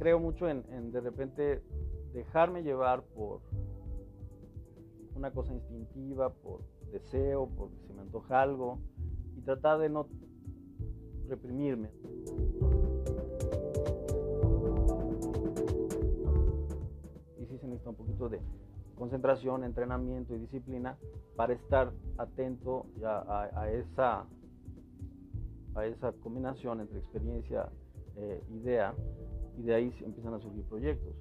creo mucho en de repente dejarme llevar por una cosa instintiva, por deseo, porque se me antoja algo, y tratar de no reprimirme. Y sí se necesita un poquito de concentración, entrenamiento y disciplina para estar atento a esa combinación entre experiencia e idea, y de ahí empiezan a surgir proyectos.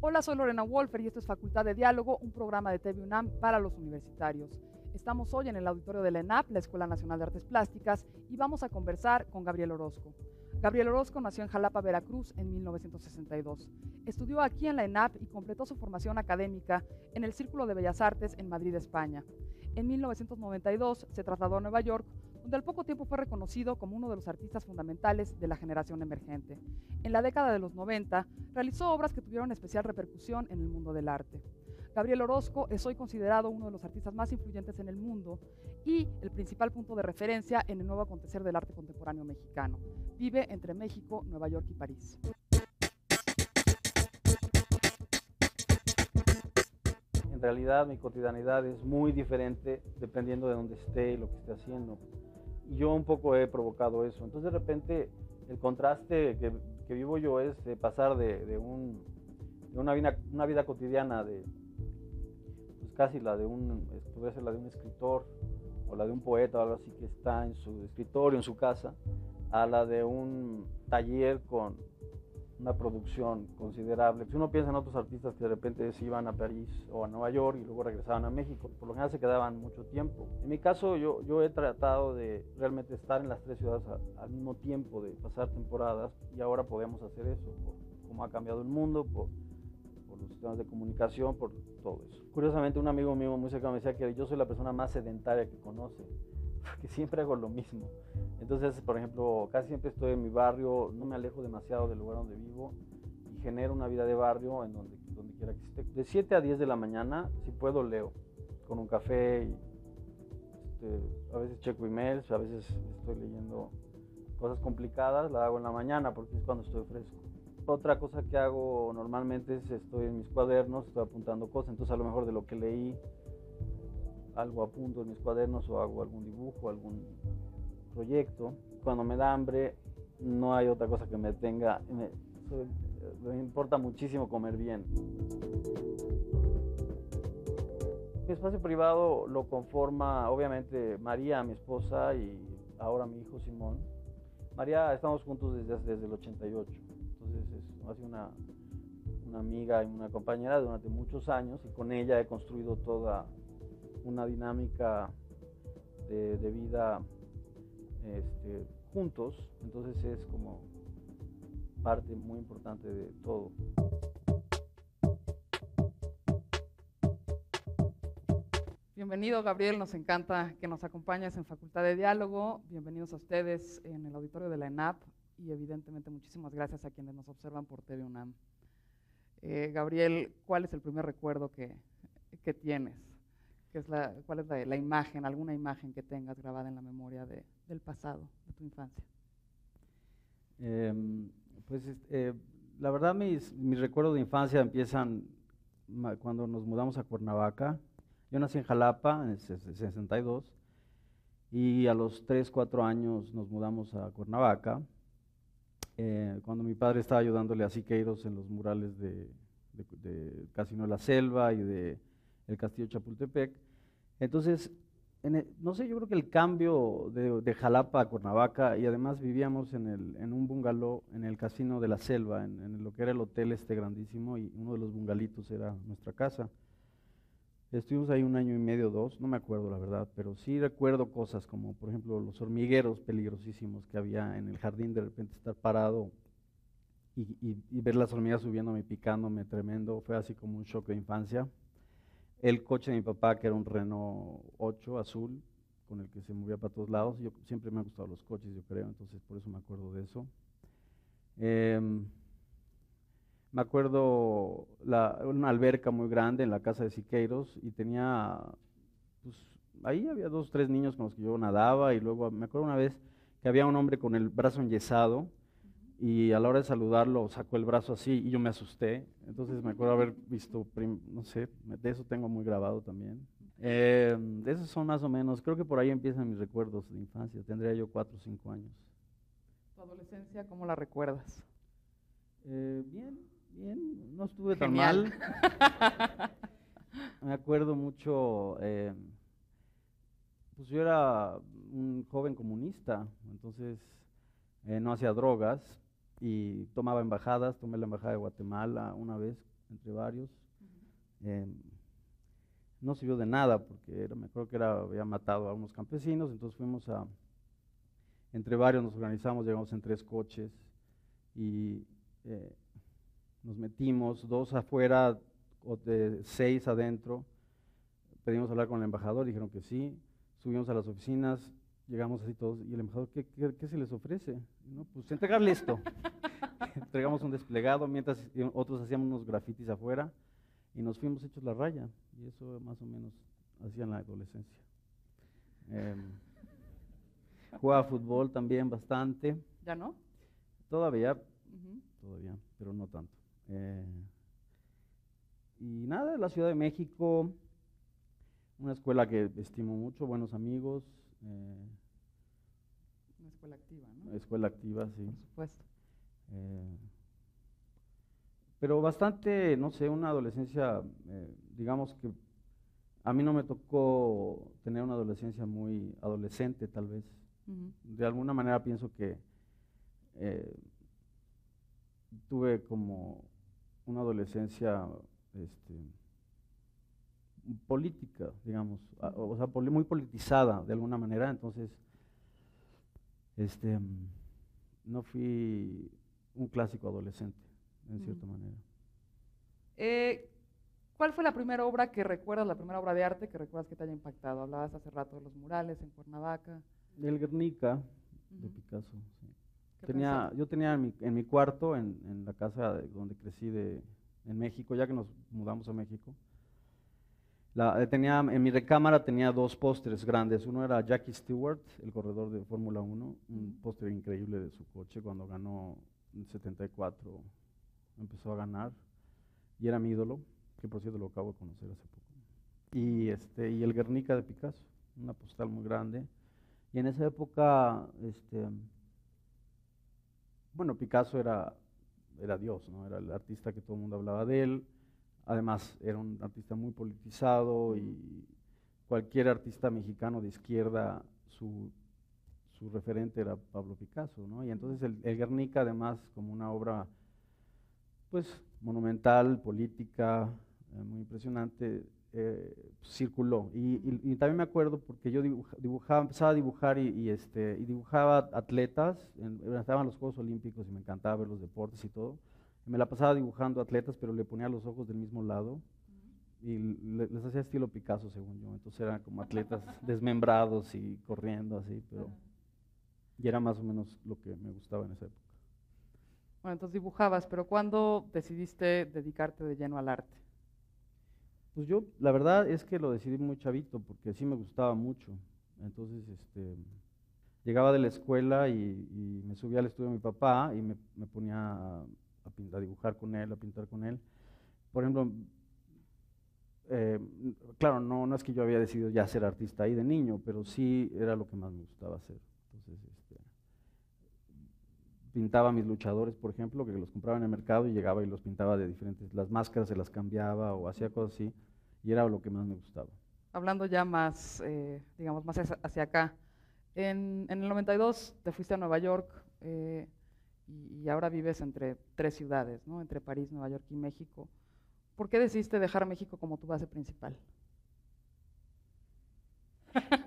Hola, soy Lorena Wolfer y esto es Facultad de Diálogo, un programa de TV UNAM para los universitarios. Estamos hoy en el auditorio de la ENAP, la Escuela Nacional de Artes Plásticas, y vamos a conversar con Gabriel Orozco. Gabriel Orozco nació en Jalapa, Veracruz, en 1962. Estudió aquí en la ENAP y completó su formación académica en el Círculo de Bellas Artes en Madrid, España. En 1992 se trasladó a Nueva York, donde al poco tiempo fue reconocido como uno de los artistas fundamentales de la generación emergente. En la década de los 90 realizó obras que tuvieron especial repercusión en el mundo del arte. Gabriel Orozco es hoy considerado uno de los artistas más influyentes en el mundo y el principal punto de referencia en el nuevo acontecer del arte contemporáneo mexicano. Vive entre México, Nueva York y París. En realidad mi cotidianidad es muy diferente dependiendo de dónde esté y lo que esté haciendo. Y yo un poco he provocado eso. Entonces de repente el contraste que vivo yo es pasar de una vida cotidiana de pues casi la de podría ser la de un escritor o la de un poeta o algo así que está en su escritorio, en su casa, a la de un taller con una producción considerable. Si uno piensa en otros artistas que de repente se iban a París o a Nueva York y luego regresaban a México, por lo general se quedaban mucho tiempo. En mi caso yo he tratado de realmente estar en las tres ciudades al mismo tiempo, de pasar temporadas, y ahora podemos hacer eso, por cómo ha cambiado el mundo, por los sistemas de comunicación, por todo eso. Curiosamente un amigo mío muy cercano me decía que yo soy la persona más sedentaria que conoce, porque siempre hago lo mismo. Entonces, por ejemplo, casi siempre estoy en mi barrio, no me alejo demasiado del lugar donde vivo y genero una vida de barrio en donde quiera que esté. De 7 a 10 de la mañana, si puedo, leo con un café y a veces checo emails, a veces estoy leyendo cosas complicadas, la hago en la mañana porque es cuando estoy fresco. Otra cosa que hago normalmente es estoy en mis cuadernos, estoy apuntando cosas, entonces a lo mejor de lo que leí algo apunto en mis cuadernos o hago algún dibujo, algún proyecto. Cuando me da hambre no hay otra cosa que me tenga, me importa muchísimo comer bien. Mi espacio privado lo conforma obviamente María, mi esposa, y ahora mi hijo Simón. María, estamos juntos desde el 88, entonces ha sido una amiga y una compañera durante muchos años, y con ella he construido toda una dinámica de vida juntos, entonces es como parte muy importante de todo. Bienvenido, Gabriel, nos encanta que nos acompañes en Facultad de Diálogo. Bienvenidos a ustedes en el auditorio de la ENAP y evidentemente muchísimas gracias a quienes nos observan por TV UNAM. Gabriel, ¿cuál es el primer recuerdo que tienes? ¿Cuál es la imagen, alguna imagen que tengas grabada en la memoria del pasado, de tu infancia? La verdad mis recuerdos de infancia empiezan cuando nos mudamos a Cuernavaca. Yo nací en Jalapa en el 62 y a los 3, 4 años nos mudamos a Cuernavaca, cuando mi padre estaba ayudándole a Siqueiros en los murales de Casino de la Selva y de el Castillo Chapultepec. Entonces, no sé, yo creo que el cambio de Jalapa a Cuernavaca, y además vivíamos en un bungalow en el Casino de la Selva, en lo que era el hotel grandísimo, y uno de los bungalitos era nuestra casa. Estuvimos ahí 1 año y medio, 2, no me acuerdo la verdad, pero sí recuerdo cosas como, por ejemplo, los hormigueros peligrosísimos que había en el jardín, de repente estar parado y ver las hormigas subiéndome y picándome tremendo, fue así como un shock de infancia. El coche de mi papá, que era un Renault 8 azul, con el que se movía para todos lados. Yo siempre me han gustado los coches, yo creo, entonces por eso me acuerdo de eso. Em, Me acuerdo una alberca muy grande en la casa de Siqueiros y tenía, pues ahí había 2 o 3 niños con los que yo nadaba y luego me acuerdo una vez que había un hombre con el brazo enyesado y a la hora de saludarlo sacó el brazo así y yo me asusté. Entonces me acuerdo haber visto, no sé, de eso tengo muy grabado también. De esos son más o menos, creo que por ahí empiezan mis recuerdos de infancia, tendría yo 4 o 5 años. ¿Tu adolescencia cómo la recuerdas? Bien, bien, no estuve tan Genial. mal. Me acuerdo mucho, pues yo era un joven comunista, entonces no hacía drogas y tomaba embajadas, tomé la embajada de Guatemala una vez, entre varios. No sirvió de nada porque me acuerdo que había matado a unos campesinos, entonces entre varios nos organizamos, llegamos en 3 coches y nos metimos, 2 afuera, 6 adentro, pedimos hablar con el embajador, dijeron que sí, subimos a las oficinas, llegamos así todos, y el embajador, ¿qué se les ofrece? No, pues entregarle esto. Entregamos un desplegado, mientras otros hacíamos unos grafitis afuera, y nos fuimos hechos la raya, y eso más o menos hacía en la adolescencia. Jugaba fútbol también bastante. ¿Ya no? Todavía, Ujú. todavía, pero no tanto. Y nada, la Ciudad de México, una escuela que estimo mucho, buenos amigos, Una escuela activa, ¿no? escuela activa, sí. Por supuesto. Eh, pero bastante, no sé, una adolescencia, digamos que a mí no me tocó tener una adolescencia muy adolescente, tal vez. Ujú. De alguna manera pienso que eh, tuve como una adolescencia política, digamos, o sea, muy politizada de alguna manera, entonces no fui un clásico adolescente, en cierta manera. ¿Cuál fue la primera obra que recuerdas, la primera obra de arte que recuerdas que te haya impactado? Hablabas hace rato de los murales en Cuernavaca. El Guernica de Ujú. Picasso, sí. ¿Qué pensaste? Yo tenía en mi cuarto, en la casa donde crecí en México, ya que nos mudamos a México, en mi recámara tenía 2 pósteres grandes. Uno era Jackie Stewart, el corredor de Fórmula 1, un póster increíble de su coche cuando ganó en 74, empezó a ganar y era mi ídolo, que por cierto lo acabo de conocer hace poco. Y el Guernica de Picasso, una postal muy grande. Y en esa época, bueno, Picasso era Dios, ¿no? Era el artista que todo el mundo hablaba de él. Además, era un artista muy politizado y cualquier artista mexicano de izquierda, su referente era Pablo Picasso, ¿no? Y entonces el Guernica, además, como una obra, pues, monumental, política, muy impresionante, circuló. Y también me acuerdo porque yo dibujaba, empezaba a dibujar y dibujaba atletas, estaban los Juegos Olímpicos y me encantaba ver los deportes y todo. Me la pasaba dibujando atletas, pero le ponía los ojos del mismo lado y les hacía estilo Picasso, según yo. Entonces eran como atletas desmembrados y corriendo así, y era más o menos lo que me gustaba en esa época. Bueno, entonces dibujabas, pero ¿cuándo decidiste dedicarte de lleno al arte? Pues yo, la verdad es que lo decidí muy chavito, porque sí me gustaba mucho. Entonces, llegaba de la escuela y me subía al estudio de mi papá y me ponía a dibujar con él, a pintar con él. Por ejemplo, claro, no es que yo había decidido ya ser artista ahí de niño, pero sí era lo que más me gustaba hacer. Entonces, pintaba mis luchadores, por ejemplo, que los compraba en el mercado y llegaba y los pintaba de diferentes, las máscaras se las cambiaba o hacía cosas así, y era lo que más me gustaba. Hablando ya más, digamos, más hacia acá. En el 92 te fuiste a Nueva York y ahora vives entre 3 ciudades, ¿no? Entre París, Nueva York y México. ¿Por qué decidiste dejar México como tu base principal?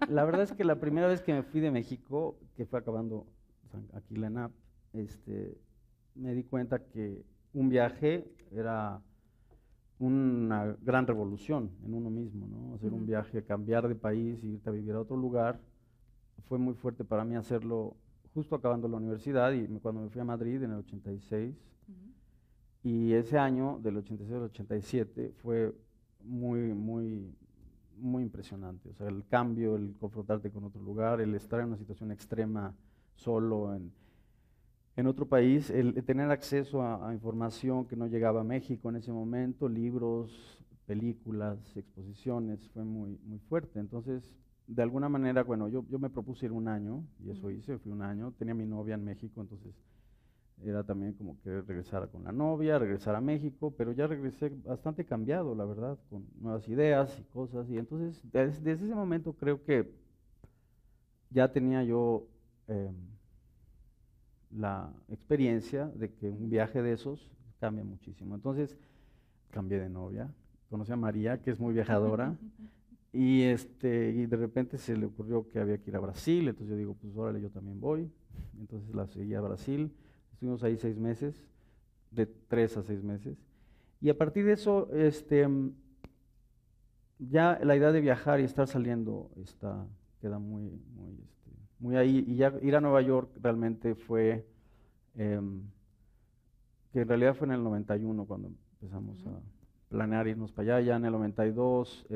La verdad es que la primera vez que me fui de México, que fue acabando aquí la ENAP, me di cuenta que un viaje era una gran revolución en uno mismo, ¿no? Hacer un viaje, cambiar de país y irte a vivir a otro lugar, fue muy fuerte para mí hacerlo justo acabando la universidad y cuando me fui a Madrid en el 86. Y ese año, del 86 al 87, fue muy impresionante. O sea, el cambio, el confrontarte con otro lugar, el estar en una situación extrema solo en otro país, el tener acceso a información que no llegaba a México en ese momento, libros, películas, exposiciones, fue muy fuerte. Entonces, de alguna manera, bueno, yo me propuse ir un año, y eso hice, fui un año, tenía mi novia en México, entonces era también como que regresar con la novia, regresar a México, pero ya regresé bastante cambiado, la verdad, con nuevas ideas y cosas, y entonces desde ese momento creo que ya tenía yo la experiencia de que un viaje de esos cambia muchísimo. Entonces cambié de novia, conocí a María, que es muy viajadora, y de repente se le ocurrió que había que ir a Brasil, entonces yo digo, pues órale, yo también voy, entonces la seguí a Brasil, estuvimos ahí 6 meses, de 3 a 6 meses, y a partir de eso, ya la idea de viajar y estar saliendo queda muy ahí, y ya ir a Nueva York realmente fue, que en realidad fue en el 91 cuando empezamos a planear irnos para allá, ya en el 92,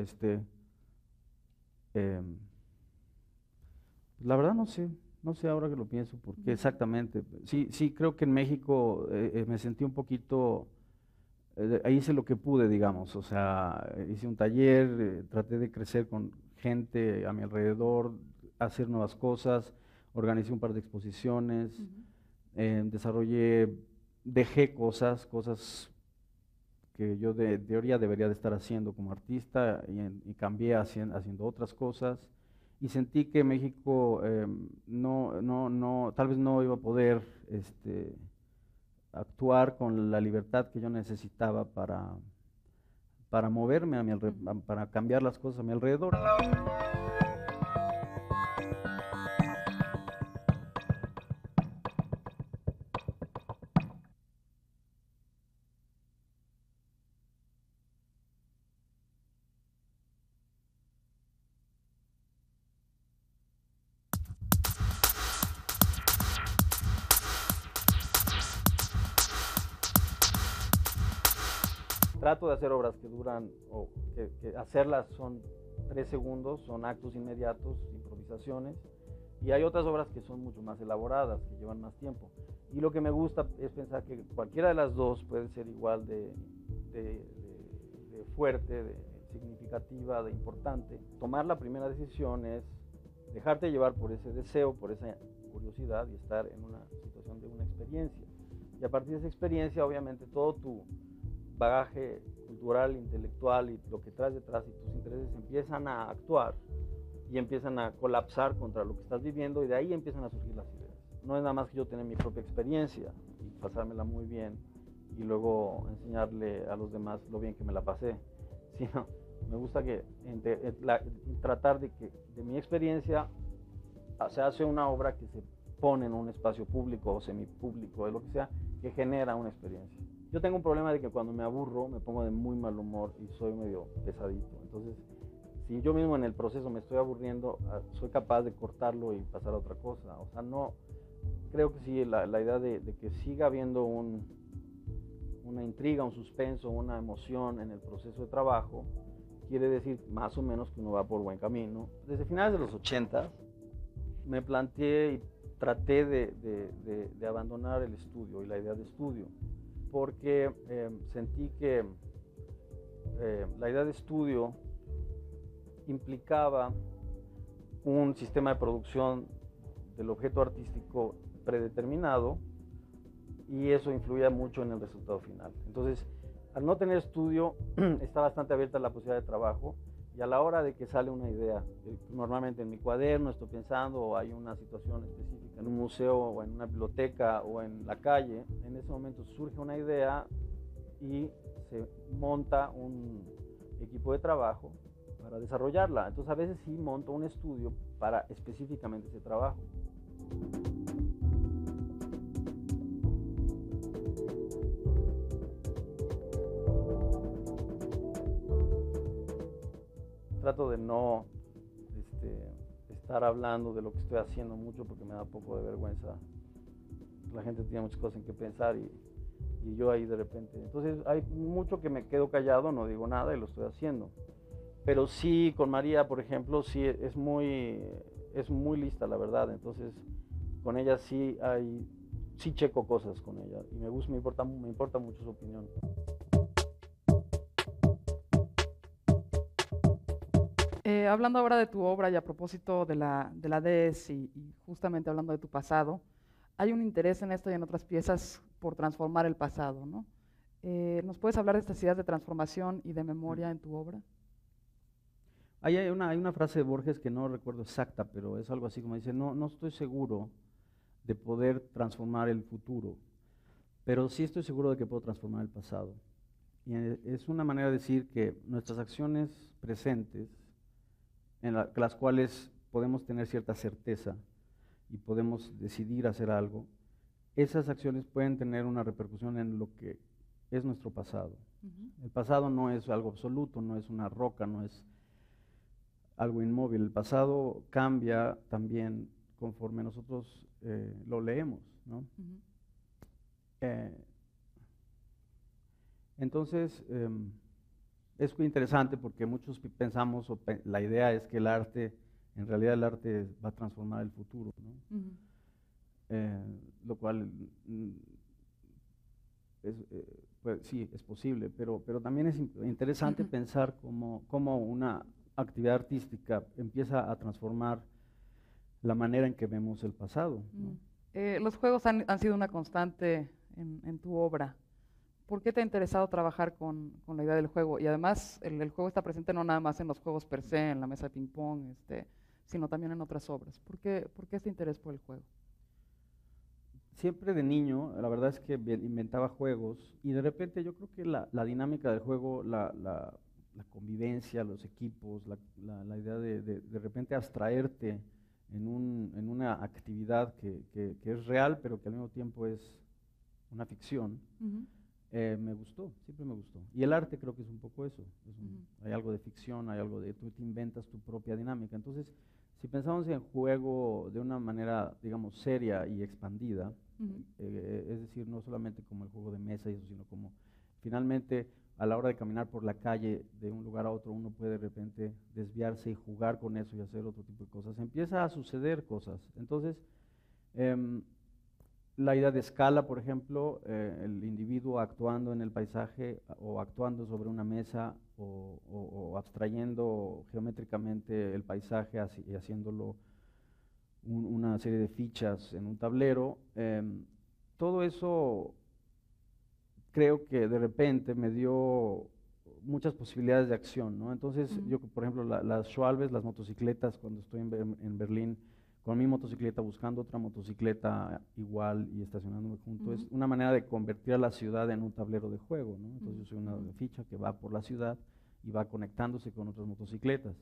la verdad no sé ahora que lo pienso, porque exactamente, sí creo que en México me sentí un poquito, ahí hice lo que pude, digamos, o sea, hice un taller, traté de crecer con gente a mi alrededor, hacer nuevas cosas, organicé un par de exposiciones, dejé cosas que yo de teoría debería de estar haciendo como artista y cambié haciendo otras cosas y sentí que México tal vez no iba a poder actuar con la libertad que yo necesitaba para moverme para cambiar las cosas a mi alrededor. Trato de hacer obras que duran, o que hacerlas son 3 segundos, son actos inmediatos, improvisaciones, y hay otras obras que son mucho más elaboradas, que llevan más tiempo. Y lo que me gusta es pensar que cualquiera de las dos puede ser igual de fuerte, de significativa, de importante. Tomar la primera decisión es dejarte llevar por ese deseo, por esa curiosidad y estar en una situación de una experiencia. Y a partir de esa experiencia, obviamente, todo tu bagaje cultural, intelectual y lo que traes detrás y tus intereses empiezan a actuar y empiezan a colapsar contra lo que estás viviendo y de ahí empiezan a surgir las ideas. No es nada más que yo tener mi propia experiencia y pasármela muy bien y luego enseñarle a los demás lo bien que me la pasé, sino me gusta que tratar de que de mi experiencia se hace una obra que se pone en un espacio público o semipúblico, de lo que sea, que genera una experiencia. Yo tengo un problema de que cuando me aburro me pongo de muy mal humor y soy medio pesadito. Entonces, si yo mismo en el proceso me estoy aburriendo, soy capaz de cortarlo y pasar a otra cosa. O sea, no, creo que sí, la idea de que siga habiendo una intriga, un suspenso, una emoción en el proceso de trabajo, quiere decir más o menos que uno va por buen camino. Desde finales de los 80 me planteé y traté de abandonar el estudio y la idea de estudio, porque sentí que la idea de estudio implicaba un sistema de producción del objeto artístico predeterminado y eso influía mucho en el resultado final. Entonces, al no tener estudio, está bastante abierta la posibilidad de trabajo y a la hora de que sale una idea, normalmente en mi cuaderno estoy pensando o hay una situación específica en un museo o en una biblioteca o en la calle, en ese momento surge una idea y se monta un equipo de trabajo desarrollarla. Entonces a veces sí monto un estudio para específicamente ese trabajo. Trato de no estar hablando de lo que estoy haciendo mucho porque me da un poco de vergüenza. La gente tiene muchas cosas en que pensar y yo ahí de repente. Entonces hay mucho que me quedo callado, no digo nada y lo estoy haciendo. Pero sí, con María, por ejemplo, sí es muy lista, la verdad. Entonces, con ella sí checo cosas con ella y me importa mucho su opinión. Hablando ahora de tu obra y a propósito de la DES y justamente hablando de tu pasado, hay un interés en esto y en otras piezas por transformar el pasado, ¿no? ¿Nos puedes hablar de estas ideas de transformación y de memoria en tu obra? Hay una frase de Borges que no recuerdo exacta, pero es algo así como dice, no estoy seguro de poder transformar el futuro, pero sí estoy seguro de que puedo transformar el pasado. Y es una manera de decir que nuestras acciones presentes, en las cuales podemos tener cierta certeza y podemos decidir hacer algo, esas acciones pueden tener una repercusión en lo que es nuestro pasado. El pasado no es algo absoluto, no es una roca, no es algo inmóvil. El pasado cambia también conforme nosotros lo leemos, ¿no? Entonces, es muy interesante porque muchos pensamos, la idea es que en realidad el arte va a transformar el futuro, ¿no? Lo cual pues, sí, es posible, pero también es interesante pensar cómo una actividad artística empieza a transformar la manera en que vemos el pasado, ¿no? Los juegos han sido una constante en tu obra. ¿Por qué te ha interesado trabajar con la idea del juego? Y además, el juego está presente no nada más en los juegos per se, en la mesa de ping-pong, sino también en otras obras. ¿Por qué este interés por el juego? Siempre de niño, la verdad es que inventaba juegos y de repente yo creo que la dinámica del juego, la convivencia, los equipos, la idea de repente abstraerte en una actividad que es real, pero que al mismo tiempo es una ficción, me gustó, siempre me gustó. Y el arte creo que es un poco eso. Hay algo de ficción, hay algo de tú te inventas tu propia dinámica. Entonces, si pensamos en juego de una manera, digamos, seria y expandida, es decir, no solamente como el juego de mesa y eso, sino como finalmente a la hora de caminar por la calle de un lugar a otro, uno puede de repente desviarse y jugar con eso y hacer otro tipo de cosas. Empieza a suceder cosas. Entonces, la idea de escala, por ejemplo, el individuo actuando en el paisaje o actuando sobre una mesa o abstrayendo geométricamente el paisaje y haciéndolo una serie de fichas en un tablero, todo eso creo que de repente me dio muchas posibilidades de acción, ¿no? Entonces, yo, por ejemplo, las Schwalbes, las motocicletas, cuando estoy en Berlín, con mi motocicleta buscando otra motocicleta igual y estacionándome junto, es una manera de convertir a la ciudad en un tablero de juego, ¿no? Entonces yo soy una ficha que va por la ciudad y va conectándose con otras motocicletas.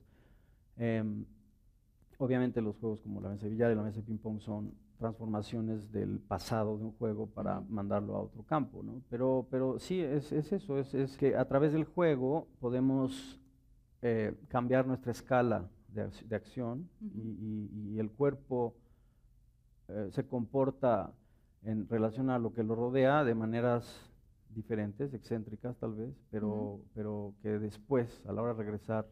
Obviamente los juegos como la mesa de billar y la mesa de ping pong son transformaciones del pasado de un juego para mandarlo a otro campo, ¿no? Pero sí, es eso, es que a través del juego podemos cambiar nuestra escala de acción y el cuerpo se comporta en relación a lo que lo rodea de maneras diferentes, excéntricas tal vez, pero que después, a la hora de regresar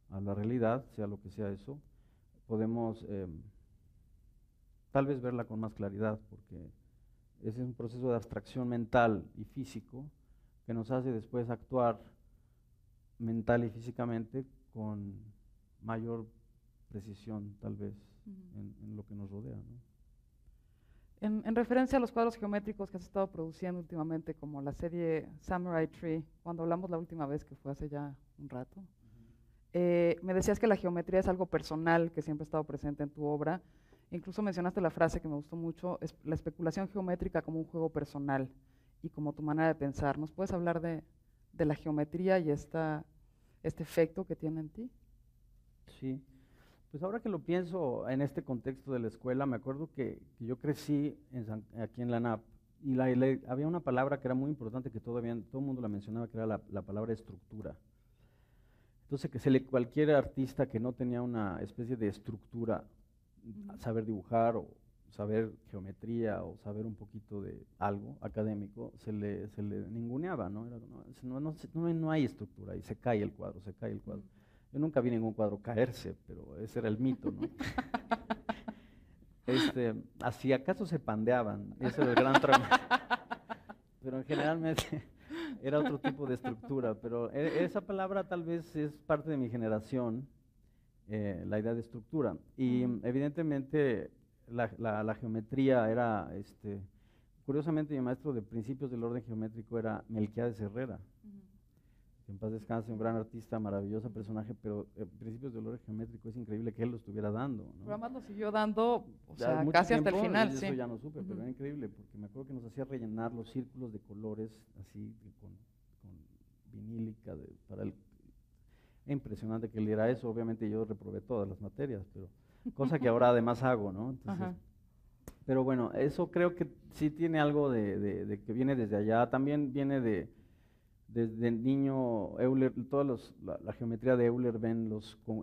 a la realidad, sea lo que sea eso, podemos tal vez verla con más claridad, porque ese es un proceso de abstracción mental y físico que nos hace después actuar mental y físicamente con mayor precisión, tal vez, en lo que nos rodea, ¿no? En referencia a los cuadros geométricos que has estado produciendo últimamente, como la serie Samurai Tree, cuando hablamos la última vez, que fue hace ya un rato, me decías que la geometría es algo personal que siempre ha estado presente en tu obra. Incluso mencionaste la frase que me gustó mucho, es la especulación geométrica como un juego personal y como tu manera de pensar. ¿Nos puedes hablar de la geometría y esta este efecto que tiene en ti. Sí, pues ahora que lo pienso en este contexto de la escuela, me acuerdo que yo crecí aquí en la NAP y había una palabra que era muy importante que todo el mundo la mencionaba, que era la palabra estructura. Entonces, cualquier artista que no tenía una especie de estructura, saber dibujar o saber geometría o saber un poquito de algo académico, se le ninguneaba, ¿no? Era, no hay estructura y se cae el cuadro, se cae el cuadro. Yo nunca vi ningún cuadro caerse, pero ese era el mito, ¿no? Así acaso se pandeaban, ese era el gran trauma. Pero generalmente era otro tipo de estructura, pero esa palabra tal vez es parte de mi generación, la idea de estructura. Y evidentemente la geometría era, curiosamente mi maestro de principios del orden geométrico era Melquiades Herrera. Que en paz descanse, un gran artista, maravilloso personaje, pero principios del orden geométrico es increíble que él lo estuviera dando, ¿no? Pero además lo siguió dando, o sea, mucho casi hasta el tiempo, final, y sí. eso ya no supe, pero era increíble, porque me acuerdo que nos hacía rellenar los círculos de colores, así, con vinílica, para el... Es impresionante que él diera eso, obviamente yo reprobé todas las materias, pero cosa que ahora además hago, ¿no? Entonces, pero bueno, eso creo que sí tiene algo de que viene desde allá, también viene desde niño. Euler, la geometría de Euler ven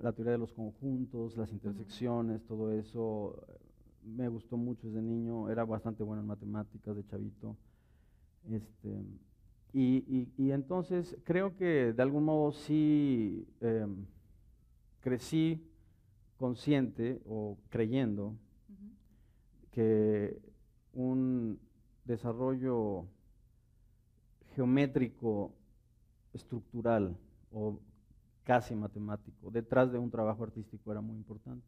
la teoría de los conjuntos, las intersecciones, todo eso. Me gustó mucho desde niño, era bastante bueno en matemáticas de chavito. Y entonces creo que de algún modo sí crecí consciente o creyendo que un desarrollo geométrico estructural o casi matemático detrás de un trabajo artístico era muy importante.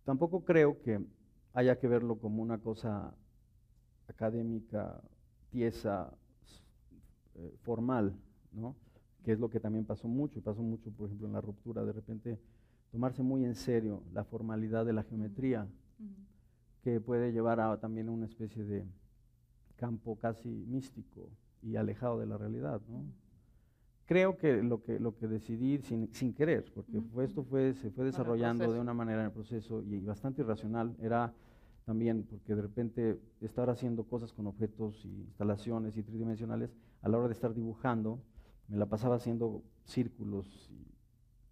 Tampoco creo que haya que verlo como una cosa académica, tiesa, formal, ¿no? Que es lo que también pasó mucho, y pasó mucho, por ejemplo, en la ruptura, de repente tomarse muy en serio la formalidad de la geometría, que puede llevar a también una especie de campo casi místico y alejado de la realidad, ¿no? Creo que lo que decidí sin querer, porque se fue desarrollando de una manera en el proceso y bastante irracional, era también porque de repente estar haciendo cosas con objetos y instalaciones y tridimensionales, a la hora de estar dibujando, me la pasaba haciendo círculos y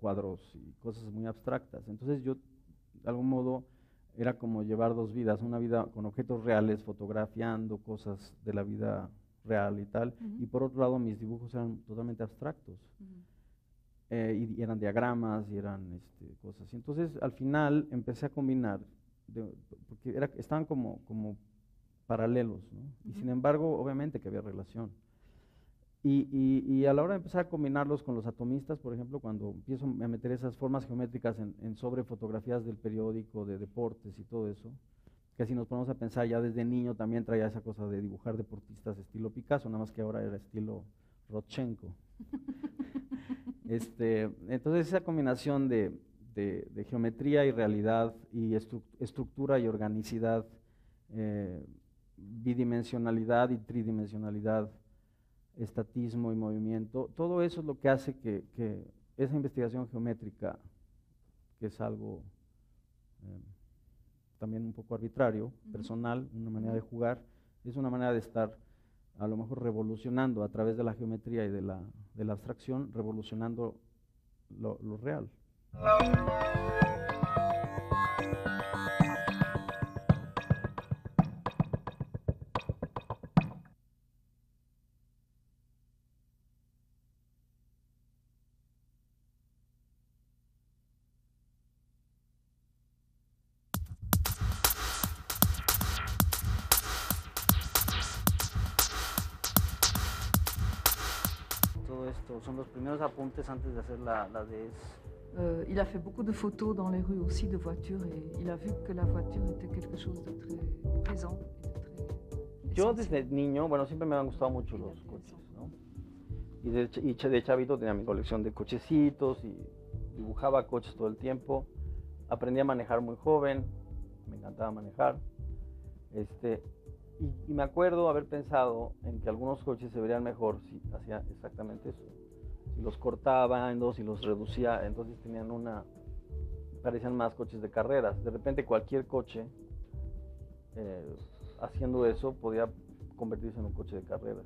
cuadros y cosas muy abstractas. Entonces yo, de algún modo, era como llevar dos vidas, una vida con objetos reales, fotografiando cosas de la vida real y tal, y por otro lado mis dibujos eran totalmente abstractos, y eran diagramas y eran cosas. Y entonces al final empecé a combinar, porque estaban como paralelos, ¿no? Y sin embargo, obviamente que había relación. Y a la hora de empezar a combinarlos con los atomistas, por ejemplo, cuando empiezo a meter esas formas geométricas sobre fotografías del periódico, de deportes y todo eso, que si nos ponemos a pensar, ya desde niño también traía esa cosa de dibujar deportistas estilo Picasso, nada más que ahora era estilo Rodchenko. Entonces esa combinación de geometría y realidad, y estructura y organicidad, bidimensionalidad y tridimensionalidad, estatismo y movimiento, todo eso es lo que hace que esa investigación geométrica, que es algo también un poco arbitrario, personal, una manera de jugar, es una manera de estar a lo mejor revolucionando a través de la geometría y de la abstracción, revolucionando lo real. Todo esto son los primeros apuntes antes de hacer la DS. Il a fait beaucoup de photos dans les rues aussi de voitures et il a vu que la voiture était quelque chose de très présent et de très Yo desde niño, bueno, siempre me han gustado mucho los coches, ¿no? Y de chavito tenía mi colección de cochecitos y dibujaba coches todo el tiempo. Aprendí a manejar muy joven, me encantaba manejar. Y me acuerdo haber pensado en que algunos coches se verían mejor si hacía exactamente eso. Si los cortaba en dos y los reducía, entonces parecían más coches de carreras. De repente cualquier coche haciendo eso podía convertirse en un coche de carreras.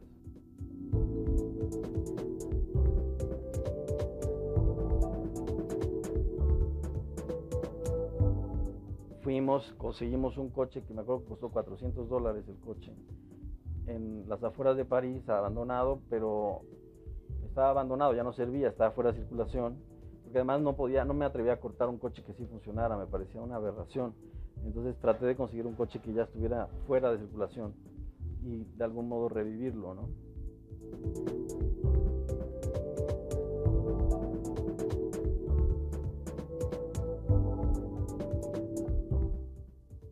Conseguimos un coche que me acuerdo que costó $400 el coche, en las afueras de París, abandonado, pero estaba abandonado, ya no servía, estaba fuera de circulación, porque además no me atrevía a cortar un coche que sí funcionara, me parecía una aberración. Entonces traté de conseguir un coche que ya estuviera fuera de circulación y de algún modo revivirlo, ¿no?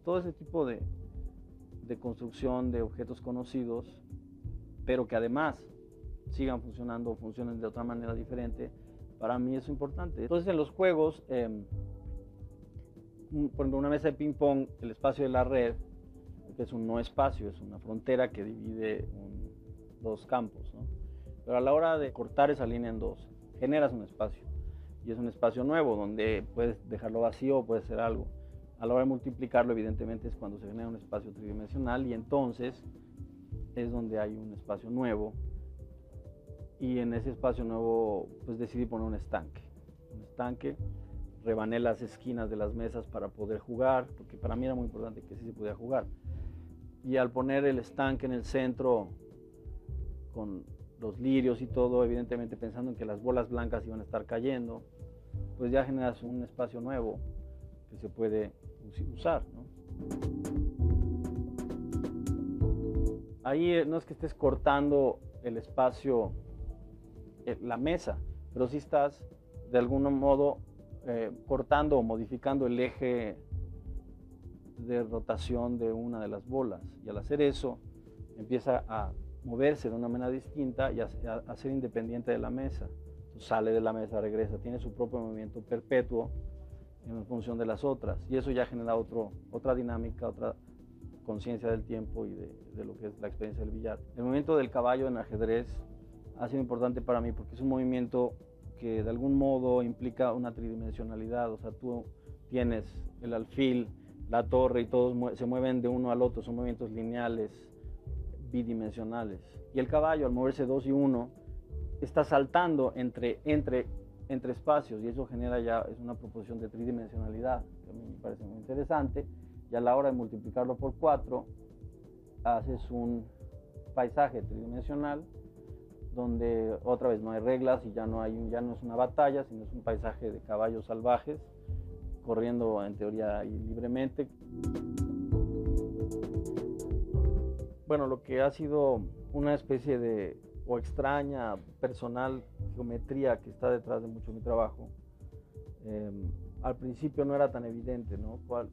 Todo ese tipo de construcción de objetos conocidos, pero que además sigan funcionando o funcionen de otra manera diferente, para mí es importante. Entonces en los juegos, por ejemplo, una mesa de ping pong, el espacio de la red, que es un no espacio, es una frontera que divide dos campos, ¿no? Pero a la hora de cortar esa línea en dos, generas un espacio, y es un espacio nuevo donde puedes dejarlo vacío o puedes hacer algo. A la hora de multiplicarlo, evidentemente, es cuando se genera un espacio tridimensional, y entonces es donde hay un espacio nuevo, y en ese espacio nuevo pues decidí poner un estanque, rebané las esquinas de las mesas para poder jugar, porque para mí era muy importante que sí se pudiera jugar, y al poner el estanque en el centro con los lirios y todo, evidentemente pensando en que las bolas blancas iban a estar cayendo, pues ya generas un espacio nuevo que se puede usar, ¿no? Ahí no es que estés cortando el espacio, la mesa, pero sí estás de algún modo cortando o modificando el eje de rotación de una de las bolas, y al hacer eso empieza a moverse de una manera distinta y a ser independiente de la mesa. Entonces sale de la mesa, regresa, tiene su propio movimiento perpetuo en función de las otras, y eso ya genera otra dinámica, otra conciencia del tiempo y de lo que es la experiencia del billar. El movimiento del caballo en ajedrez ha sido importante para mí porque es un movimiento que de algún modo implica una tridimensionalidad, o sea, tú tienes el alfil, la torre, y todos se mueven de uno al otro, son movimientos lineales, bidimensionales. Y el caballo, al moverse 2 y 1, está saltando entre espacios, y eso genera es una proposición de tridimensionalidad, que a mí me parece muy interesante, y a la hora de multiplicarlo por 4, haces un paisaje tridimensional, donde otra vez no hay reglas y ya no es una batalla, sino es un paisaje de caballos salvajes, corriendo en teoría libremente. Bueno, lo que ha sido una especie de extraña, personal geometría que está detrás de mucho de mi trabajo, al principio no era tan evidente, ¿no? Porque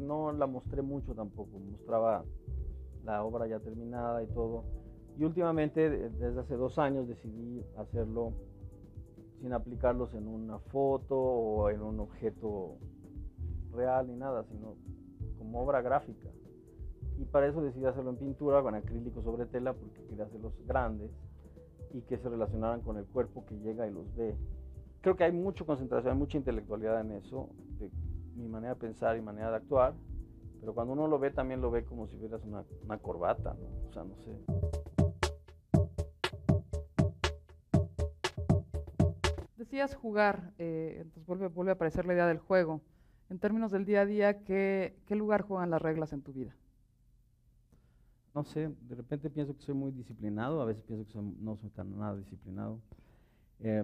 no la mostré mucho tampoco, mostraba la obra ya terminada y todo. Y últimamente, desde hace 2 años, decidí hacerlo sin aplicarlos en una foto o en un objeto real ni nada, sino como obra gráfica. Y para eso decidí hacerlo en pintura, con acrílico sobre tela, porque quería hacerlos grandes y que se relacionaran con el cuerpo que llega y los ve. Creo que hay mucha concentración, hay mucha intelectualidad en eso, de mi manera de pensar y manera de actuar, pero cuando uno lo ve, también lo ve como si vieras una corbata, ¿no? O sea, no sé. Decías jugar, entonces vuelve a aparecer la idea del juego. En términos del día a día, ¿qué lugar juegan las reglas en tu vida? No sé, de repente pienso que soy muy disciplinado, a veces pienso que no soy tan nada disciplinado. Es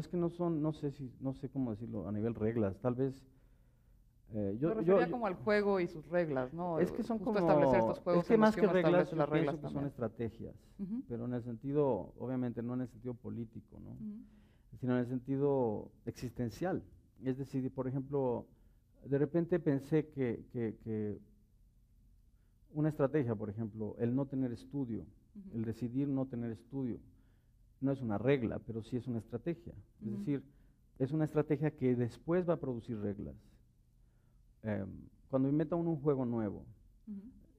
que no sé cómo decirlo a nivel reglas, tal vez. Me refería como al juego y sus reglas, ¿no? Es que son Justo como, establecer estos juegos es que más que reglas, yo las reglas pienso que son también. estrategias, Uh-huh. pero en el sentido, obviamente no en el sentido político, ¿no? Uh-huh. Sino en el sentido existencial. Es decir, por ejemplo, de repente pensé que una estrategia, por ejemplo, el no tener estudio, Uh-huh. el decidir no tener estudio, no es una regla, pero sí es una estrategia. Uh-huh. Es decir, es una estrategia que después va a producir reglas. cuando inventa uno un juego nuevo,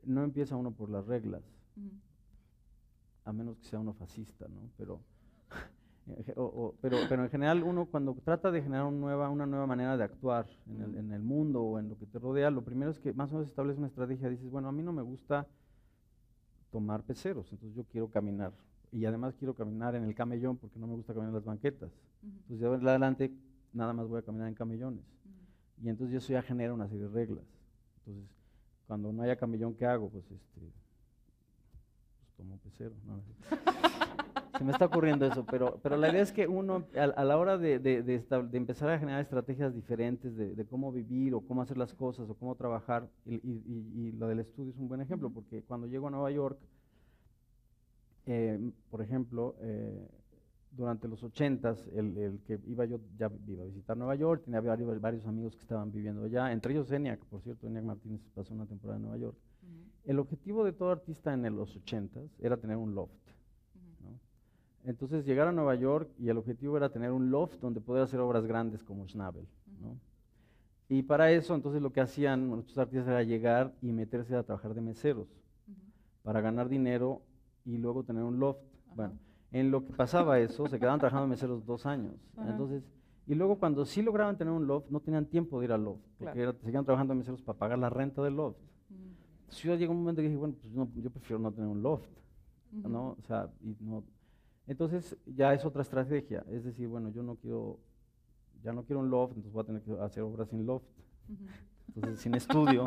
no empieza uno por las reglas, a menos que sea uno fascista, ¿no? Pero en general uno cuando trata de generar una nueva manera de actuar en el mundo o en lo que te rodea, lo primero es que más o menos establece una estrategia. Dices, bueno, a mí no me gusta tomar peceros, entonces yo quiero caminar. Y además quiero caminar en el camellón porque no me gusta caminar en las banquetas. Entonces de ahora en adelante nada más voy a caminar en camellones. Y entonces eso ya genera una serie de reglas. Entonces, cuando no haya camellón, ¿qué hago? Pues tomo pecero. No, se me está ocurriendo eso, pero la idea es que uno, a la hora de empezar a generar estrategias diferentes de cómo vivir o cómo hacer las cosas o cómo trabajar, y lo del estudio es un buen ejemplo, porque cuando llego a Nueva York, por ejemplo, durante los 80s, el que iba yo ya iba a visitar Nueva York, tenía varios amigos que estaban viviendo allá, entre ellos ENIAC, por cierto, ENIAC Martínez pasó una temporada en Nueva York. El objetivo de todo artista en los 80s era tener un loft. ¿No? Entonces llegar a Nueva York y el objetivo era tener un loft donde poder hacer obras grandes como Schnabel. ¿No? Y para eso entonces lo que hacían muchos artistas era llegar y meterse a trabajar de meseros para ganar dinero y luego tener un loft. Bueno, en lo que pasaba eso, se quedaban trabajando de meseros 2 años. Entonces, y luego cuando sí lograban tener un loft, no tenían tiempo de ir al loft, porque seguían trabajando de meseros para pagar la renta del loft. Entonces yo llegó un momento que dije, bueno, pues no, yo prefiero no tener un loft, ¿no? O sea, entonces ya es otra estrategia, es decir, bueno, ya no quiero un loft, entonces voy a tener que hacer obras sin loft, entonces sin estudio.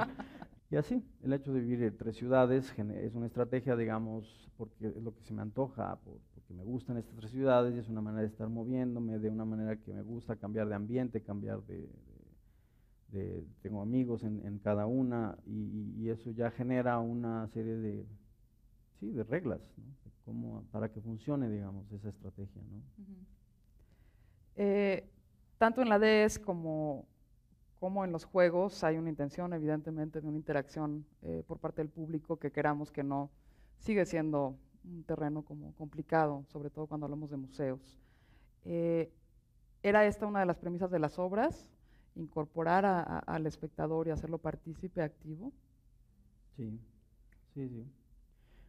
Y así, el hecho de vivir en 3 ciudades es una estrategia, digamos, porque es lo que se me antoja, porque me gustan estas 3 ciudades y es una manera de estar moviéndome, de una manera que me gusta cambiar de ambiente, cambiar tengo amigos en cada una y eso ya genera una serie de reglas, ¿no? Para que funcione, digamos, esa estrategia, ¿no? Tanto en la DES como en los juegos hay una intención, evidentemente, de una interacción por parte del público que queramos que no, sigue siendo un terreno como complicado, sobre todo cuando hablamos de museos. ¿Era esta una de las premisas de las obras? ¿Incorporar al espectador y hacerlo partícipe activo? Sí.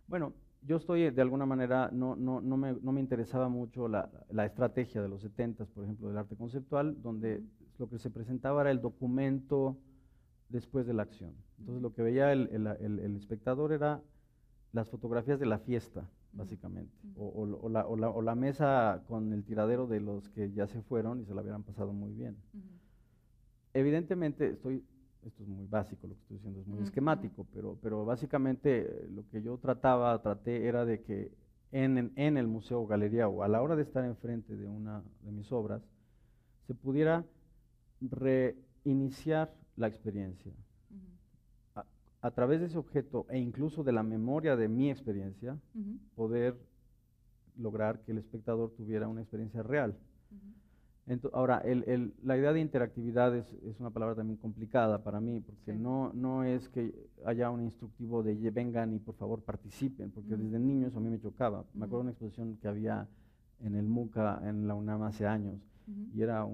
Bueno, yo estoy de alguna manera, no me interesaba mucho la estrategia de los 70s, por ejemplo, del arte conceptual, donde lo que se presentaba era el documento después de la acción. Entonces lo que veía el espectador era las fotografías de la fiesta, básicamente, o la mesa con el tiradero de los que ya se fueron y se la habían pasado muy bien. Evidentemente, esto es muy básico lo que estoy diciendo, es muy esquemático, pero básicamente lo que yo traté era de que en el museo o galería o a la hora de estar enfrente de una de mis obras, se pudiera reiniciar la experiencia. A través de ese objeto e incluso de la memoria de mi experiencia, poder lograr que el espectador tuviera una experiencia real. Ahora, la idea de interactividad es una palabra también complicada para mí, porque no es que haya un instructivo de vengan y por favor participen, porque desde niño eso a mí me chocaba. Me acuerdo de una exposición que había en el MUCA, en la UNAM hace años, y era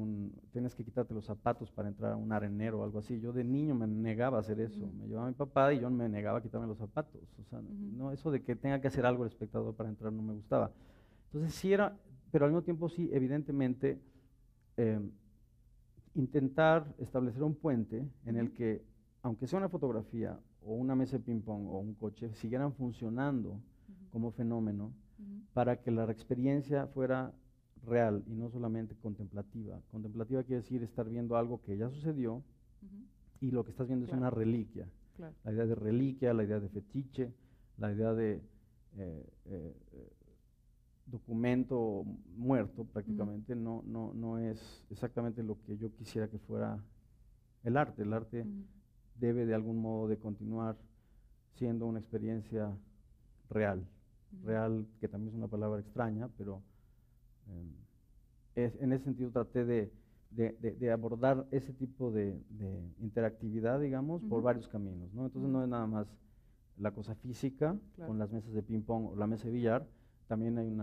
tienes que quitarte los zapatos para entrar a un arenero o algo así. Yo de niño me negaba a hacer eso. Me llevaba mi papá y yo me negaba a quitarme los zapatos. O sea, no, eso de que tenga que hacer algo el espectador para entrar no me gustaba. Entonces sí era, pero al mismo tiempo sí, evidentemente, intentar establecer un puente en el que, aunque sea una fotografía o una mesa de ping-pong o un coche, siguieran funcionando como fenómeno para que la experiencia fuera real y no solamente contemplativa. Contemplativa quiere decir estar viendo algo que ya sucedió y lo que estás viendo es una reliquia. La idea de reliquia, la idea de fetiche, la idea de documento muerto prácticamente no es exactamente lo que yo quisiera que fuera el arte. El arte debe de algún modo de continuar siendo una experiencia real. Real, que también es una palabra extraña, pero en ese sentido traté de abordar ese tipo de interactividad, digamos, por varios caminos, ¿no? Entonces no es nada más la cosa física con las mesas de ping-pong o la mesa de billar, también hay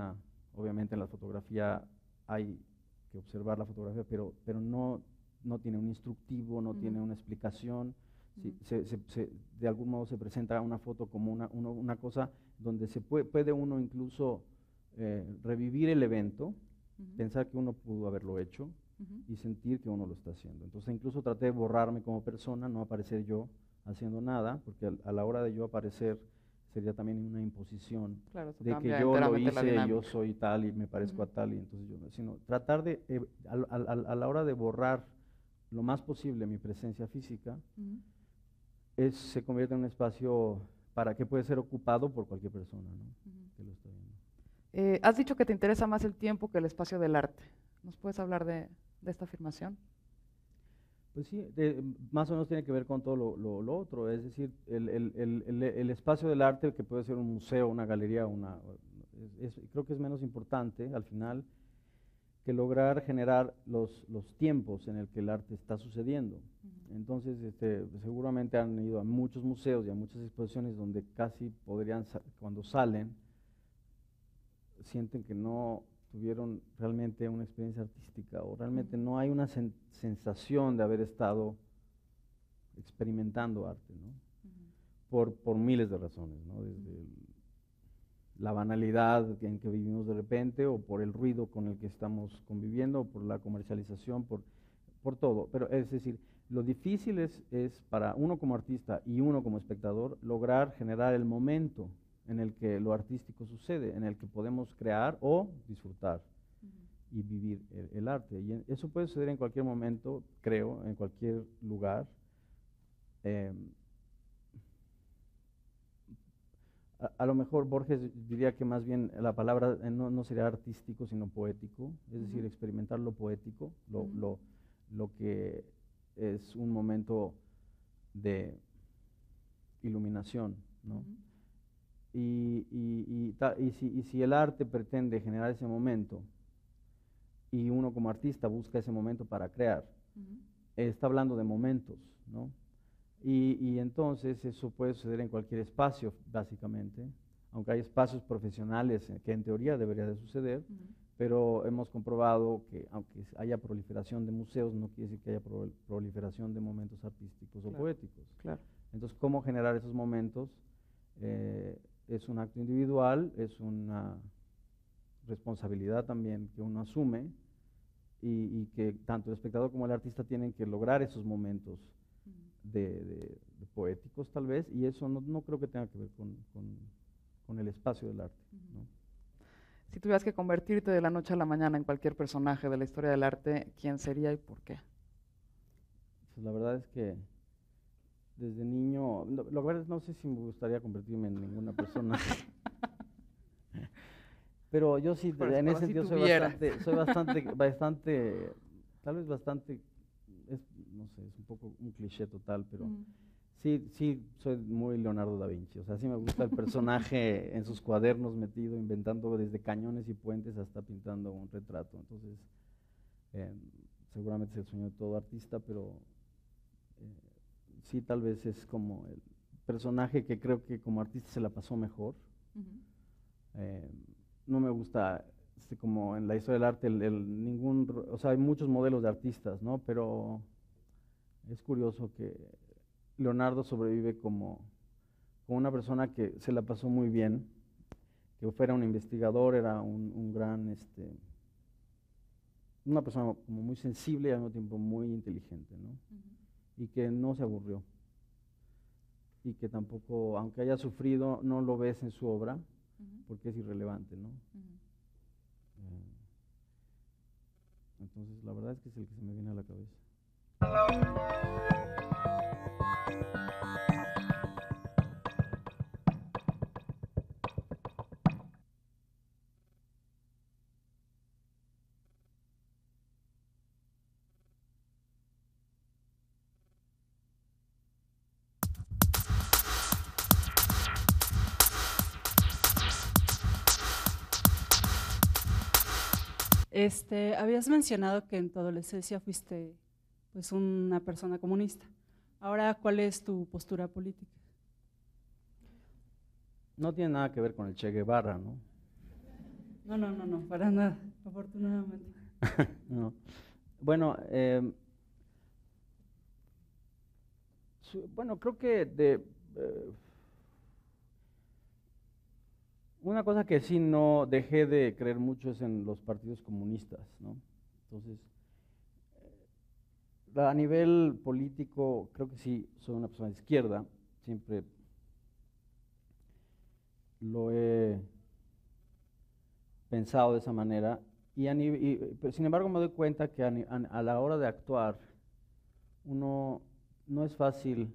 obviamente en la fotografía hay que observar la fotografía, pero no tiene un instructivo, no tiene una explicación, De algún modo se presenta una foto como una cosa donde puede uno incluso revivir el evento, pensar que uno pudo haberlo hecho y sentir que uno lo está haciendo. Entonces incluso traté de borrarme como persona, no aparecer yo haciendo nada, porque a la hora de yo aparecer sería también una imposición de que yo lo hice, yo soy tal y me parezco a tal, y entonces sino tratar de, a la hora de borrar lo más posible mi presencia física, se convierte en un espacio para que puede ser ocupado por cualquier persona, ¿no? Que lo está viendo. Has dicho que te interesa más el tiempo que el espacio del arte. ¿Nos puedes hablar de esta afirmación? Pues sí, más o menos tiene que ver con todo lo otro, es decir, el espacio del arte, que puede ser un museo, una galería, creo que es menos importante al final que lograr generar los tiempos en el que el arte está sucediendo. Entonces, seguramente han ido a muchos museos y a muchas exposiciones donde casi podrían, cuando salen, sienten que no tuvieron realmente una experiencia artística o realmente no hay una sensación de haber estado experimentando arte, ¿no? Por miles de razones, ¿no? Desde la banalidad en que vivimos de repente, o por el ruido con el que estamos conviviendo, o por la comercialización, por todo. Pero es decir, lo difícil es para uno como artista y uno como espectador lograr generar el momento en el que lo artístico sucede, en el que podemos crear o disfrutar y vivir el arte. Y eso puede suceder en cualquier momento, creo, en cualquier lugar. A lo mejor Borges diría que más bien la palabra no sería artístico, sino poético, es decir, experimentar lo poético, lo que es un momento de iluminación, ¿no? Y si el arte pretende generar ese momento y uno como artista busca ese momento para crear, está hablando de momentos, ¿no? Y entonces eso puede suceder en cualquier espacio, básicamente, aunque hay espacios profesionales que en teoría debería de suceder, pero hemos comprobado que aunque haya proliferación de museos, no quiere decir que haya proliferación de momentos artísticos o poéticos. Claro. Entonces, ¿cómo generar esos momentos? Es un acto individual, es una responsabilidad también que uno asume y que tanto el espectador como el artista tienen que lograr esos momentos de poéticos tal vez, y eso no creo que tenga que ver con el espacio del arte, ¿no? Si tuvieras que convertirte de la noche a la mañana en cualquier personaje de la historia del arte, ¿quién sería y por qué? Pues la verdad es que desde niño, lo verdad no sé si me gustaría convertirme en ninguna persona, pero yo sí, en ese sentido soy bastante, tal vez bastante, no sé, es un poco un cliché total, pero sí soy muy Leonardo da Vinci. O sea, sí me gusta el personaje en sus cuadernos metido, inventando desde cañones y puentes hasta pintando un retrato. Entonces, seguramente es el sueño de todo artista, pero sí tal vez es como el personaje que creo que como artista se la pasó mejor. No me gusta, como en la historia del arte, o sea, hay muchos modelos de artistas, ¿no? Pero es curioso que Leonardo sobrevive como una persona que se la pasó muy bien, que fuera un investigador, era un gran, una persona como muy sensible y al mismo tiempo muy inteligente, ¿no? Y que no se aburrió. Y que tampoco, aunque haya sufrido, no lo ves en su obra, porque es irrelevante, ¿no? Entonces, la verdad es que es el que se me viene a la cabeza. Habías mencionado que en tu adolescencia fuiste pues una persona comunista. Ahora, ¿cuál es tu postura política? No tiene nada que ver con el Che Guevara, ¿no? No, para nada, afortunadamente. No. Bueno, Bueno, creo que una cosa que sí no dejé de creer mucho es en los partidos comunistas, ¿no? Entonces, a nivel político, creo que sí soy una persona de izquierda, siempre lo he pensado de esa manera, pero sin embargo me doy cuenta que a la hora de actuar, no es fácil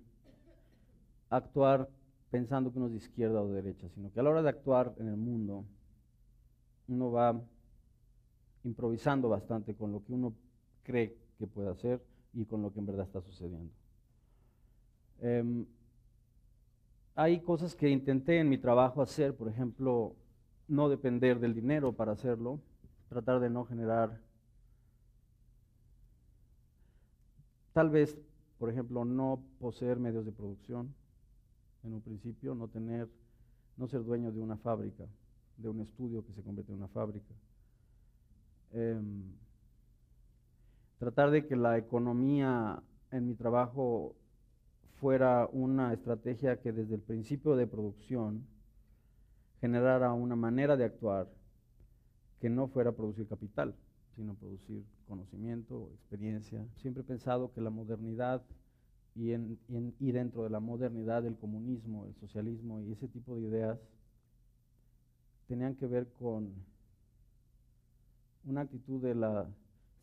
actuar pensando que uno es de izquierda o de derecha, sino que a la hora de actuar en el mundo, uno va improvisando bastante con lo que uno cree que puede hacer y con lo que en verdad está sucediendo. Hay cosas que intenté en mi trabajo hacer, por ejemplo, no depender del dinero para hacerlo, tratar de no generar, tal vez, por ejemplo, no poseer medios de producción en un principio, no ser dueño de una fábrica, de un estudio que se convierte en una fábrica. Tratar de que la economía en mi trabajo fuera una estrategia que desde el principio de producción generara una manera de actuar que no fuera producir capital, sino producir conocimiento, experiencia. Siempre he pensado que la modernidad y dentro de la modernidad el comunismo, el socialismo y ese tipo de ideas tenían que ver con una actitud de la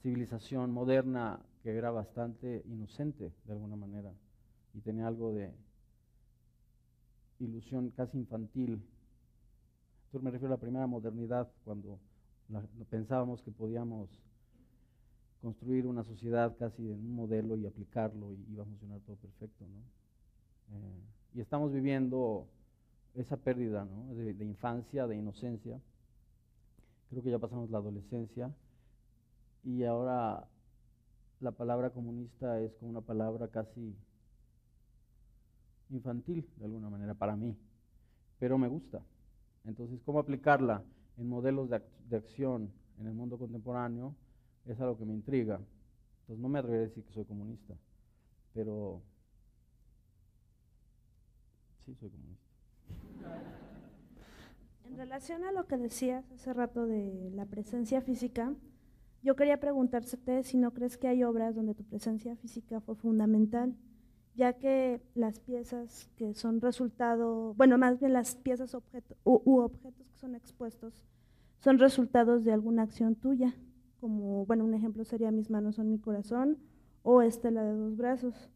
civilización moderna que era bastante inocente de alguna manera y tenía algo de ilusión casi infantil. Entonces me refiero a la primera modernidad, cuando pensábamos que podíamos construir una sociedad casi en un modelo y aplicarlo y iba a funcionar todo perfecto, ¿no? Y estamos viviendo esa pérdida, ¿no? de infancia, de inocencia. Creo que ya pasamos la adolescencia y ahora la palabra comunista es como una palabra casi infantil de alguna manera para mí, pero me gusta. Entonces, ¿cómo aplicarla en modelos de acción en el mundo contemporáneo? Es algo que me intriga. Entonces no me atreveré a decir que soy comunista, pero sí soy comunista. En relación a lo que decías hace rato de la presencia física, yo quería preguntarte si no crees que hay obras donde tu presencia física fue fundamental, ya que las piezas que son resultado, bueno, más bien las piezas u objetos que son expuestos son resultados de alguna acción tuya, como, bueno, un ejemplo sería Mis manos son mi corazón o Estela de dos brazos.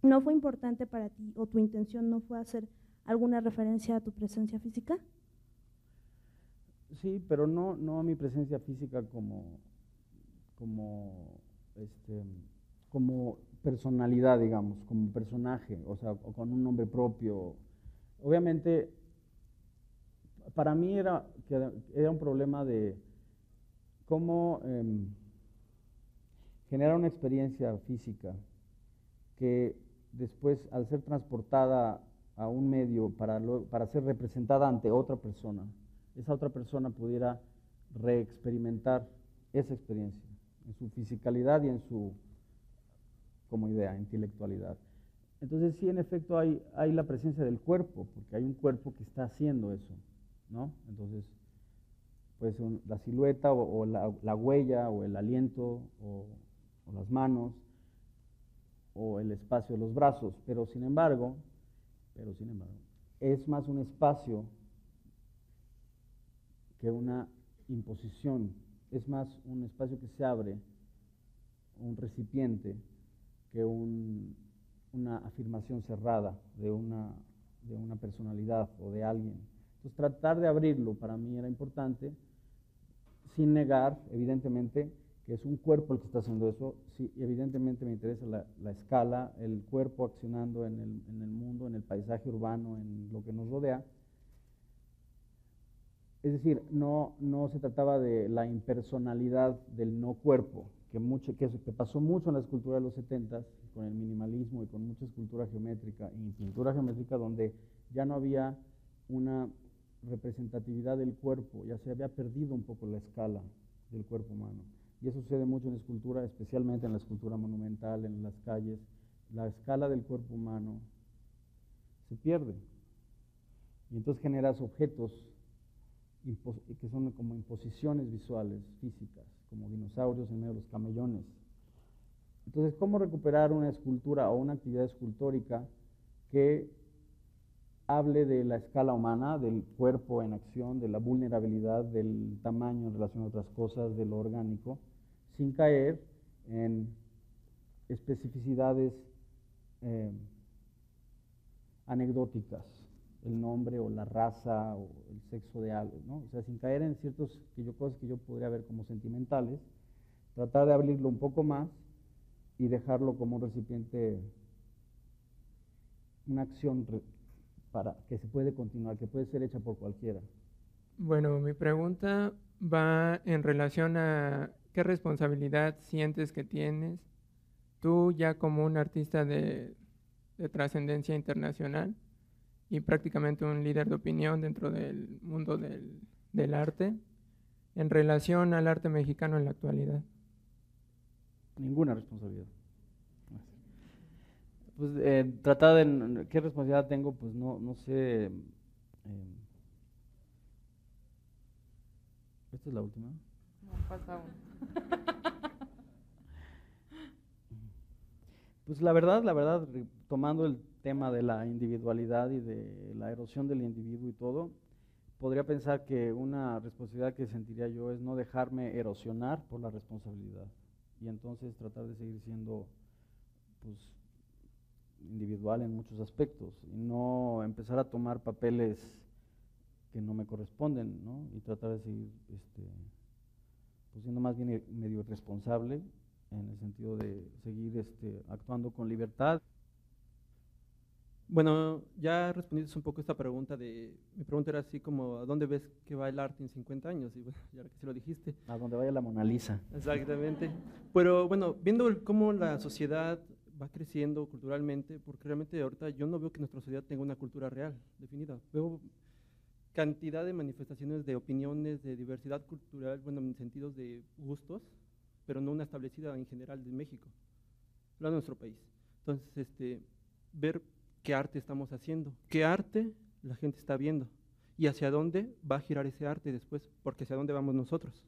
¿No fue importante para ti o tu intención no fue hacer alguna referencia a tu presencia física? Sí, pero no a mi presencia física como personalidad, digamos, como personaje, o sea, o con un nombre propio. Obviamente, para mí era un problema de cómo generar una experiencia física que después, al ser transportada a un medio para ser representada ante otra persona, esa otra persona pudiera reexperimentar esa experiencia en su fisicalidad y en su, como idea, intelectualidad. Entonces sí, en efecto hay la presencia del cuerpo, porque hay un cuerpo que está haciendo eso, ¿no? Entonces, pues la silueta o la huella o el aliento o las manos o el espacio de los brazos, pero sin embargo, es más un espacio que una imposición, es más un espacio que se abre, un recipiente, que una afirmación cerrada de una personalidad o de alguien. Entonces tratar de abrirlo para mí era importante, sin negar, evidentemente, que es un cuerpo el que está haciendo eso. Sí, evidentemente me interesa la escala, el cuerpo accionando en el mundo, en el paisaje urbano, en lo que nos rodea. Es decir, no se trataba de la impersonalidad del no cuerpo, que pasó mucho en la escultura de los 70s, con el minimalismo y con mucha escultura geométrica y pintura geométrica, donde ya no había una representatividad del cuerpo, ya se había perdido un poco la escala del cuerpo humano. Y eso sucede mucho en la escultura, especialmente en la escultura monumental, en las calles, la escala del cuerpo humano se pierde. Y entonces generas objetos que son como imposiciones visuales, físicas, como dinosaurios en medio de los camellones. Entonces, ¿cómo recuperar una escultura o una actividad escultórica que hable de la escala humana, del cuerpo en acción, de la vulnerabilidad, del tamaño en relación a otras cosas, de lo orgánico, sin caer en especificidades anecdóticas, el nombre o la raza o el sexo de algo, ¿no? O sea, sin caer en ciertas cosas que yo podría ver como sentimentales, tratar de abrirlo un poco más y dejarlo como un recipiente, una acción para que se puede continuar, que puede ser hecha por cualquiera. Bueno, mi pregunta va en relación a qué responsabilidad sientes que tienes tú ya como un artista de trascendencia internacional y prácticamente un líder de opinión dentro del mundo del arte en relación al arte mexicano en la actualidad. Ninguna responsabilidad. Pues tratar de, ¿qué responsabilidad tengo? Pues no sé. ¿Esta es la última? No, falta uno. Pues la verdad, tomando el tema de la individualidad y de la erosión del individuo y todo, podría pensar que una responsabilidad que sentiría yo es no dejarme erosionar por la responsabilidad y entonces tratar de seguir siendo pues individual en muchos aspectos y no empezar a tomar papeles que no me corresponden, ¿no? Y tratar de seguir pues siendo más bien medio irresponsable en el sentido de seguir actuando con libertad. Bueno, ya respondiste un poco esta pregunta mi pregunta era así como, ¿a dónde ves que va el arte en 50 años? Y bueno, ya que sí lo dijiste. A donde vaya la Mona Lisa. Exactamente. Pero bueno, viendo cómo la sociedad va creciendo culturalmente, porque realmente ahorita yo no veo que nuestra sociedad tenga una cultura real, definida. Veo cantidad de manifestaciones de opiniones, de diversidad cultural, bueno, en sentidos de gustos, pero no una establecida en general de México, hablando de nuestro país. Entonces, ver qué arte estamos haciendo, qué arte la gente está viendo y hacia dónde va a girar ese arte después, porque hacia dónde vamos nosotros.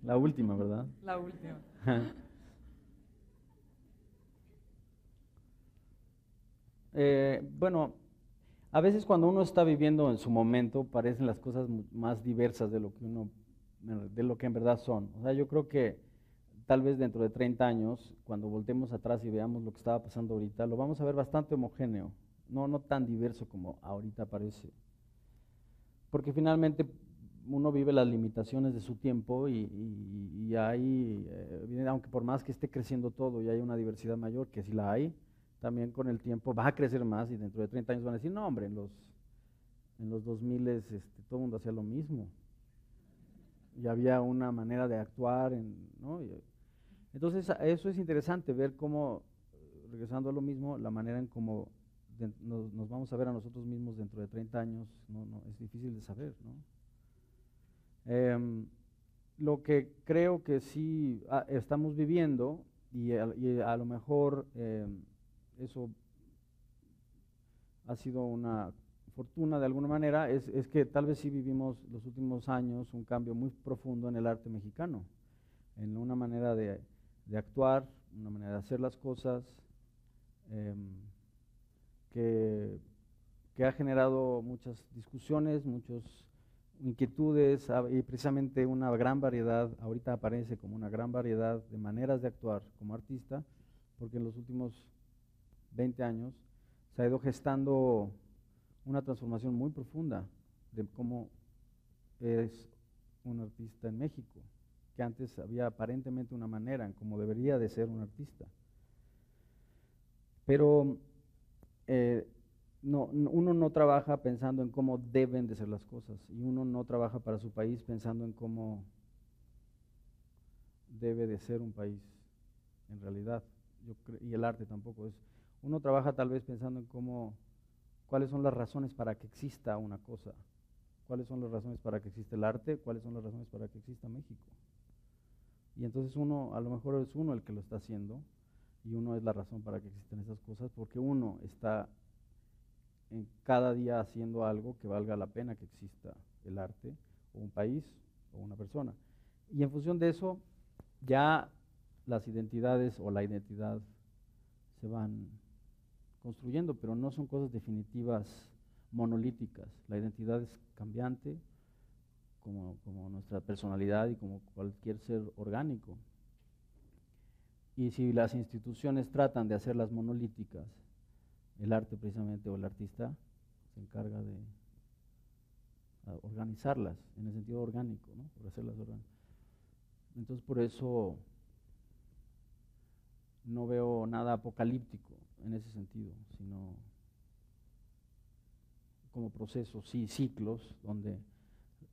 La última, ¿verdad? La última. Bueno, a veces cuando uno está viviendo en su momento parecen las cosas más diversas de lo que en verdad son. O sea, yo creo que tal vez dentro de 30 años, cuando voltemos atrás y veamos lo que estaba pasando ahorita, lo vamos a ver bastante homogéneo, no tan diverso como ahorita parece. Porque finalmente uno vive las limitaciones de su tiempo y hay, aunque por más que esté creciendo todo y hay una diversidad mayor, que sí la hay, también con el tiempo va a crecer más y dentro de 30 años van a decir, no hombre, en los 2000 todo el mundo hacía lo mismo. Y había una manera de actuar, ¿no? Entonces eso es interesante, ver cómo, regresando a lo mismo, la manera en cómo nos vamos a ver a nosotros mismos dentro de 30 años, no, es difícil de saber, ¿no? Lo que creo que sí estamos viviendo, y a lo mejor eso ha sido una fortuna de alguna manera, es que tal vez sí vivimos los últimos años un cambio muy profundo en el arte mexicano, en una manera de actuar, una manera de hacer las cosas, que ha generado muchas discusiones, muchas inquietudes y precisamente una gran variedad, ahorita aparece como una gran variedad de maneras de actuar como artista, porque en los últimos 20 años se ha ido gestando una transformación muy profunda de cómo es un artista en México, que antes había aparentemente una manera en cómo debería de ser un artista. Pero uno no trabaja pensando en cómo deben de ser las cosas y uno no trabaja para su país pensando en cómo debe de ser un país en realidad. Y el arte tampoco es. Uno trabaja tal vez pensando en cuáles son las razones para que exista una cosa, ¿Cuáles son las razones para que exista el arte? ¿Cuáles son las razones para que exista México? Y entonces uno, a lo mejor es uno el que lo está haciendo, y uno es la razón para que existen esas cosas, porque uno está en cada día haciendo algo que valga la pena que exista el arte, o un país, o una persona. Y en función de eso, ya las identidades o la identidad se van construyendo, pero no son cosas definitivas, monolíticas. La identidad es cambiante, como nuestra personalidad y como cualquier ser orgánico. Y si las instituciones tratan de hacerlas monolíticas, el arte precisamente, o el artista, se encarga de organizarlas en el sentido orgánico, ¿no? Por hacerlas orgánicas. Entonces, por eso no veo nada apocalíptico en ese sentido, sino como procesos y ciclos donde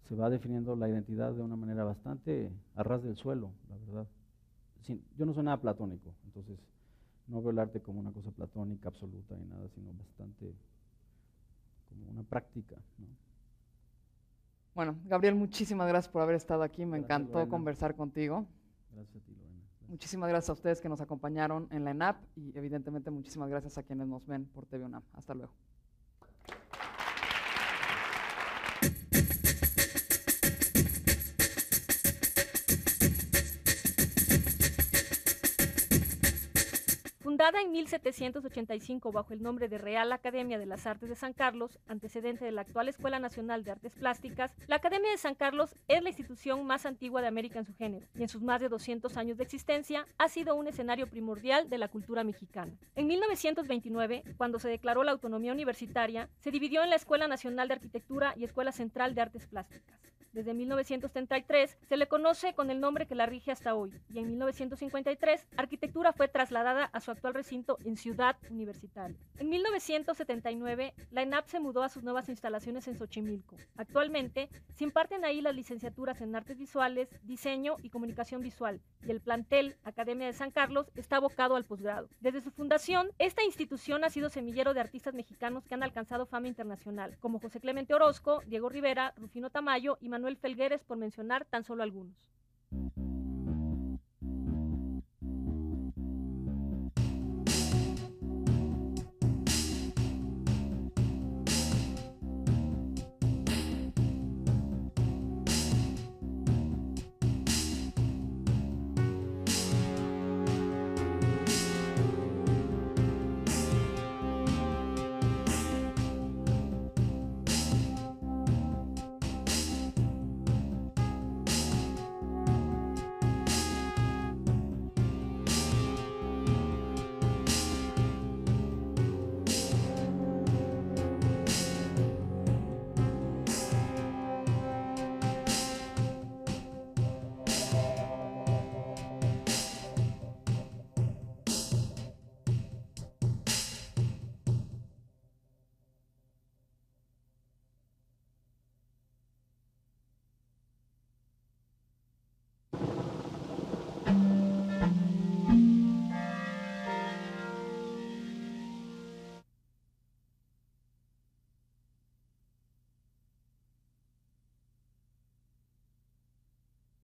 se va definiendo la identidad de una manera bastante a ras del suelo, la verdad. Yo no soy nada platónico, entonces no veo el arte como una cosa platónica absoluta ni nada, sino bastante como una práctica, ¿no? Bueno, Gabriel, muchísimas gracias por haber estado aquí. Me encantó Lorena. Conversar contigo. Gracias a ti, Lorena. Gracias. Muchísimas gracias a ustedes que nos acompañaron en la ENAP y evidentemente muchísimas gracias a quienes nos ven por TV UNAM. Hasta luego. Fundada en 1785 bajo el nombre de Real Academia de las Artes de San Carlos, antecedente de la actual Escuela Nacional de Artes Plásticas, la Academia de San Carlos es la institución más antigua de América en su género y en sus más de 200 años de existencia ha sido un escenario primordial de la cultura mexicana. En 1929, cuando se declaró la autonomía universitaria, se dividió en la Escuela Nacional de Arquitectura y Escuela Central de Artes Plásticas. Desde 1933 se le conoce con el nombre que la rige hasta hoy, y en 1953 Arquitectura fue trasladada a su actual recinto en Ciudad Universitaria. En 1979 la ENAP se mudó a sus nuevas instalaciones en Xochimilco. Actualmente se imparten ahí las licenciaturas en Artes Visuales, Diseño y Comunicación Visual, y el plantel Academia de San Carlos está abocado al posgrado. Desde su fundación, esta institución ha sido semillero de artistas mexicanos que han alcanzado fama internacional, como José Clemente Orozco, Diego Rivera, Rufino Tamayo y Manuel Felgueres, por mencionar tan solo algunos.